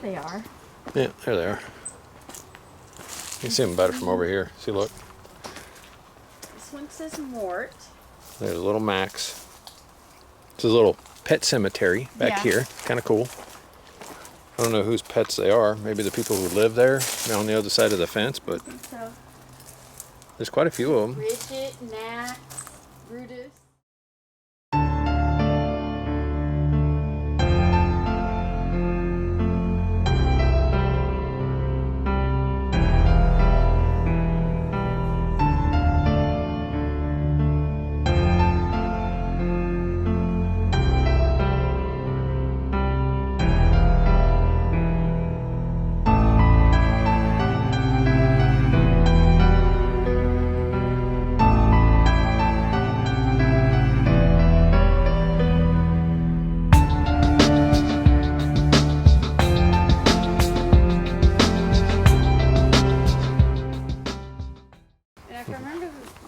they are. Yeah, there they are. You can see them better from over here. See, look. This one says Mort. There's a little Max. It's a little pet cemetery back here. Kind of cool. I don't know whose pets they are. Maybe the people who live there on the other side of the fence, but So, there's quite a few of them. Bridget, Naches, Brutus.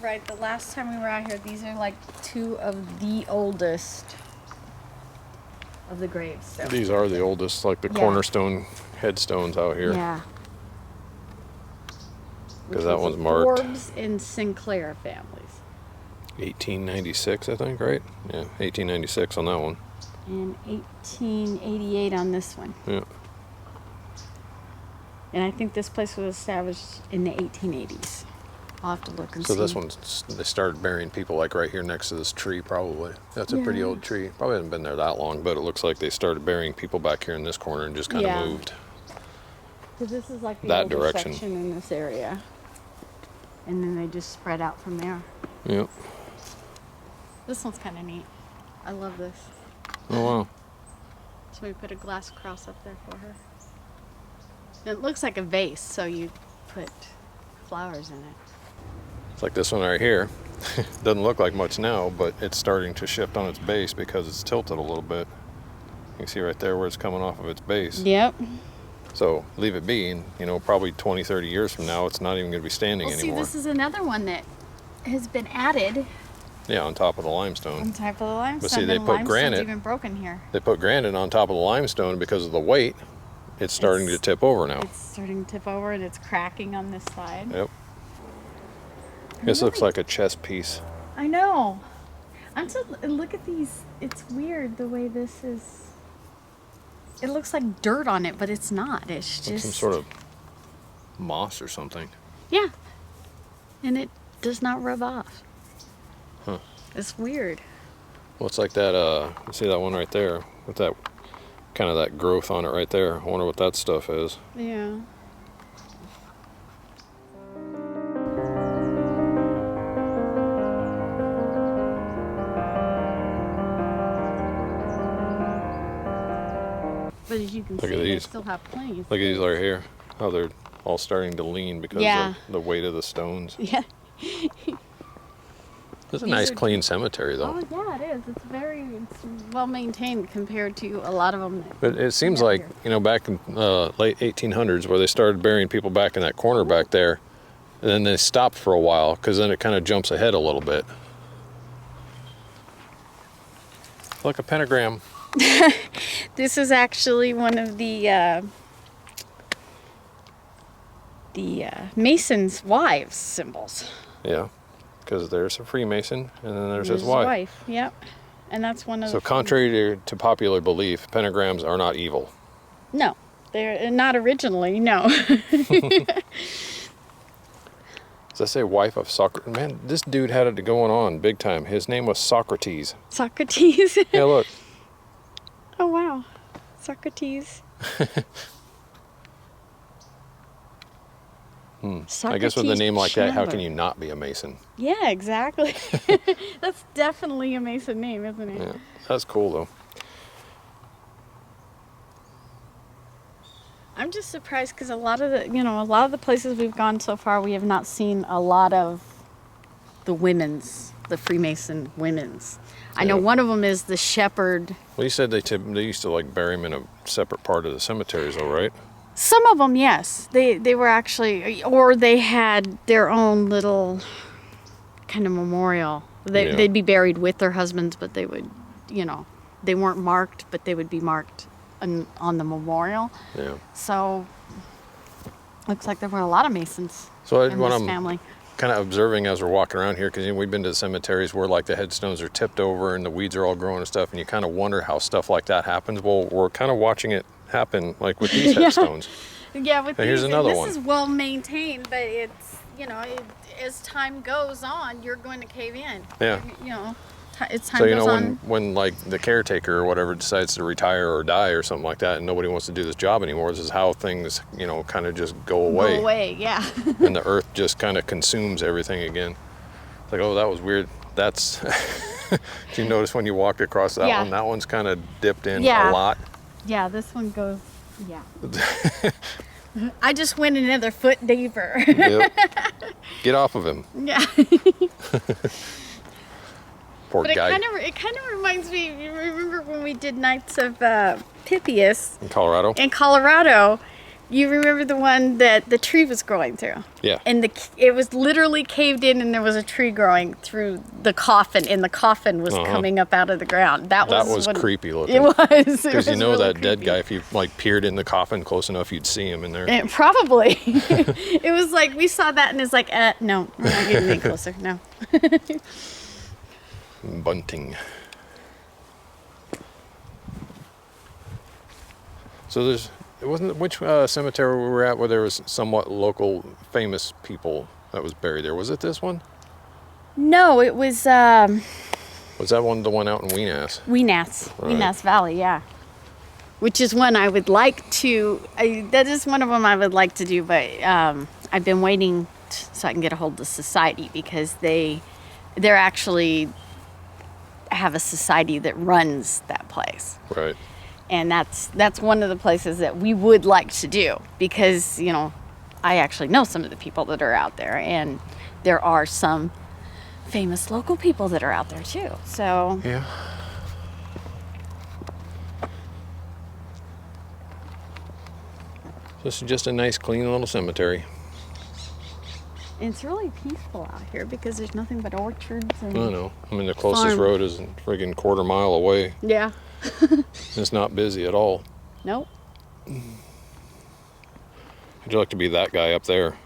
Right, the last time we were out here, these are like two of the oldest of the graves. So. These are the oldest, like the cornerstone headstones out here. Yeah. Because that one's marked. Forbes and Sinclair families. 1896, I think, right? Yeah, 1896 on that one. And 1888 on this one. Yeah. And I think this place was established in the 1880s. I'll have to look and see. So this one's, they started burying people like right here next to this tree, probably. That's a pretty old tree. Probably hasn't been there that long, but it looks like they started burying people back here in this corner and just kind of moved. Because this is like the that older direction section in this area. And then they just spread out from there. Yep. This one's kind of neat. I love this. Oh, wow. So we put a glass cross up there for her. It looks like a vase, so you put flowers in it. It's like this one right here. Doesn't look like much now, but it's starting to shift on its base because it's tilted a little bit. You can see right there where it's coming off of its base. Yep. So leave it be, and probably 20, 30 years from now, it's not even going to be standing anymore. See, this is another one that has been added. Yeah, on top of the limestone. On top of the limestone. But see, they put granite. Even broken here. They put granite on top of the limestone because of the weight. It's starting to tip over now. It's starting to tip over, and it's cracking on this side. Yep. This looks like a chess piece. I know. Look at these. It's weird the way this is. It looks like dirt on it, but it's not. It's just like some sort of moss or something. Yeah. And it does not rub off. Huh. It's weird. Well, it's like that, see that one right there with that kind of that growth on it right there. I wonder what that stuff is. Yeah. But as you can see, they still have plenty. Look at these right here. How they're all starting to lean because of the weight of the stones. Yeah. It's a nice clean cemetery though. Oh yeah, it is. It's well maintained compared to a lot of them. But it seems like, back in late 1800s where they started burying people back in that corner back there, and then they stopped for a while because then it kind of jumps ahead a little bit. Look, a pentagram. This is actually one of the Mason's wives' symbols. Yeah, because there's a Freemason and then there's his wife. wife. Yep, and that's one of. So contrary to popular belief, pentagrams are not evil. No, they're not originally. No. Does that say wife of Socrates? Man, this dude had it going on big time. His name was Socrates. Socrates. Yeah, look. Oh wow, Socrates. I guess with a name like that, how can you not be a Mason? Yeah, exactly. That's definitely a Mason name, isn't it? Yeah, that's cool though. I'm just surprised because a lot of the places we've gone so far, we have not seen a lot of the Freemason women's. I know one of them is the shepherd. Well, you said they used to like bury them in a separate part of the cemeteries, though, right? Some of them, yes. They were actually, or they had their own little kind of memorial. They'd be buried with their husbands, but they would, they weren't marked, but they would be marked on the memorial. Yeah. So looks like there were a lot of Masons So in when this I'm family. kind of observing as we're walking around here, because we've been to the cemeteries where like the headstones are tipped over and the weeds are all growing and stuff, and you kind of wonder how stuff like that happens. Well, we're kind of watching it happen, like with these headstones. Yeah, with And here's these, another and this one. is well maintained, but it's, you know, as time goes on, you're going to cave in. Yeah. You know, as time So you goes know on. when like the caretaker or whatever decides to retire or die or something like that, and nobody wants to do this job anymore, this is how things kind of just go away. Go away, yeah. And the earth just kind of consumes everything again. It's like, oh, that was weird. That's. Did you notice when you walked across that Yeah. one? That one's kind of dipped in Yeah. a lot. Yeah, this one goes, yeah. I just went another foot deeper. Yep. Get off of him, Yeah. poor But guy. it kind of reminds me, you remember when we did Nights of Pythias In Colorado. in Colorado? You remember the one that the tree was growing through? Yeah. And it was literally caved in, and there was a tree growing through the coffin, and the coffin was coming up out of the ground. That was creepy looking. It was. Because you know really that dead creepy. guy, if you like peered in the coffin close enough, you'd see him in there. And probably. It was like we saw that, and it's like, no, we're not getting any closer. No. Bunting. So it wasn't which cemetery we were at where there was somewhat local famous people that was buried there. Was it this one? No, it was Was that one the one out in Weenass? Weenass, Right. Weenass Valley, yeah. Which is one I would like to. That is one of them I would like to do, but I've been waiting so I can get a hold of the society, because they're actually have a society that runs that place. Right. And that's one of the places that we would like to do, because, I actually know some of the people that are out there, and there are some famous local people that are out there too. So Yeah. This is just a nice, clean little cemetery. it's really peaceful out here because there's nothing but orchards and I know. I mean, the closest Farm. road is a friggin' quarter-mile away. yeah. It's not busy at all. Nope. Would you like to be that guy up there?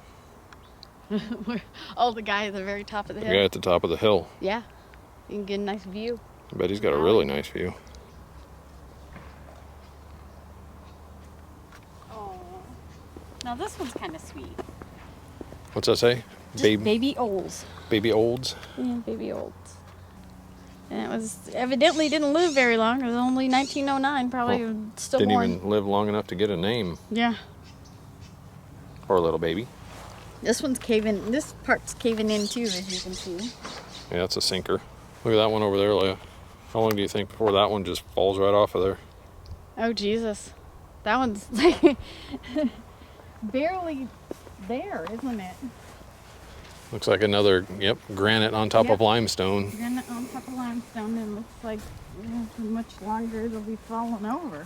Oh, the guy at the very top of the The hill. guy at the top of the hill. Yeah. You can get a nice view. I bet he's got a really nice view. Oh. Now this one's kind of sweet. What's that say? Just Baby baby olds. olds? Yeah, baby olds. And it was evidently didn't live very long. It was only 1909, probably still Didn't born. even live long enough to get a name. Yeah. Or a little baby. This one's caving. This part's caving in too, as you can see. Yeah, that's a sinker. Look at that one over there, Leia. How long do you think before that one just falls right off of there? Oh Jesus, that one's like barely there, isn't it? Looks like another, granite on top of Yep. limestone. Granite on top of limestone, and looks like much longer it'll be falling over.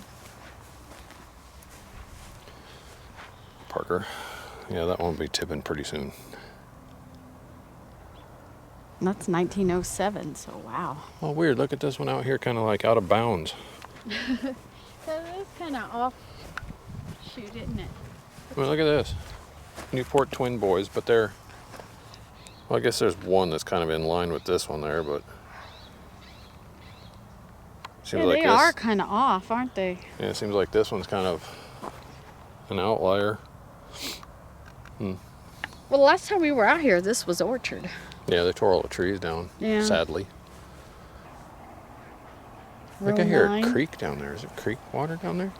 Parker. Yeah, that one will be tipping pretty soon. That's 1907, so wow. Oh, weird. Look at this one out here, kind of like out of bounds. So it is kind of offshoot, isn't it? I mean, look at this. Newport Twin Boys, but they're... Well, I guess there's one that's kind of in line with this one there, but... Seems Yeah, like they this... are kind of off, aren't they? Yeah, it seems like this one's kind of an outlier. Well, the last time we were out here, this was orchard. Yeah, they tore all the trees down, Yeah. sadly. I think I hear a creek down there. Is it creek water down there?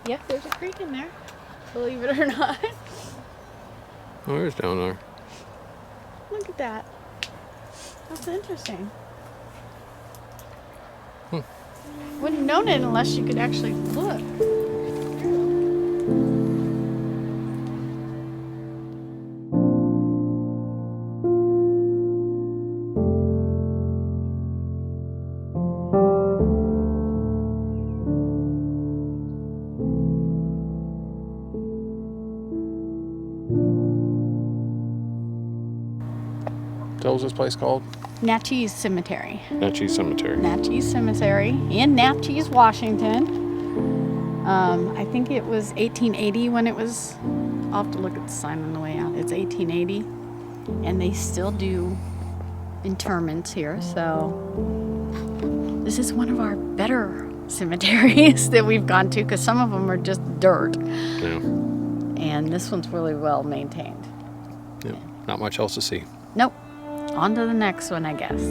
Yep, there's a creek in there. Believe it or not. Oh, there's down there. Look at that. That's interesting. Wouldn't have known it unless you could actually look. What was this place called? Naches Cemetery. Naches Cemetery. Naches Cemetery in Naches, Washington. I think it was 1880 when it was. I'll have to look at the sign on the way out. It's 1880, and they still do interments here. So this is one of our better cemeteries that we've gone to, because some of them are just dirt, Yeah. and this one's really well maintained. Yeah. Not much else to see. Nope. On to the next one, I guess.